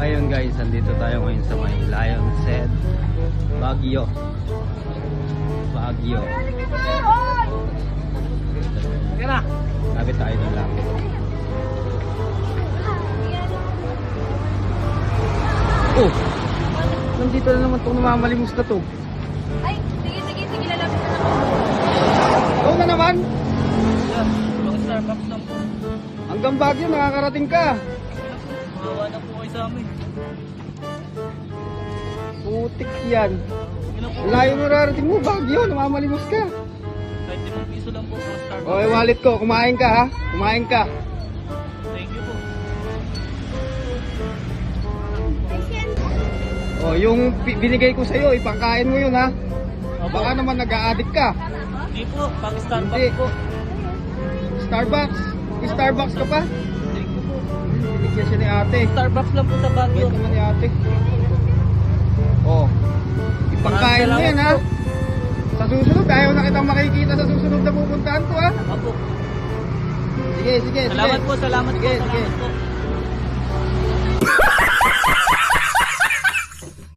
Ayun guys, andito tayo ngayon sa may Lion's Head, Baguio. Kaya na. Lapit tayo doon lang. Oh! Nandito na naman itong namamalimos na to. Ay, sige, lalapit na ako. Oo na naman! Yan, mga Starbucks lang po. Hanggang Baguio, nakakarating ka. Mawa na po kayo sa amin. Putik yan. Yun na po. Layo mo rarating mo, Baguio, namamalimos ka. Kahit 5 piso lang po mga Starbucks. Okay, wallet ko, kumain ka ha. Kumain ka. Thank you po. Oh, yung binigay ko sa'yo, ipangkain mo yun ha. Opo. Baka naman nag-a-addict ka. Hindi po, pag Starbucks Hindi. po. Starbucks. Starbucks ka pa? Thank you po. Binigyan siya ni ate. Starbucks lang po sa Baguio. Wait naman ni ate. Oh. Ipangkain mo yan ha. Sa susunod, ayaw na kitang makikita sa susunod na pupuntahan ko ha. Opo. Sige. Salamat po, salamat Sige. po.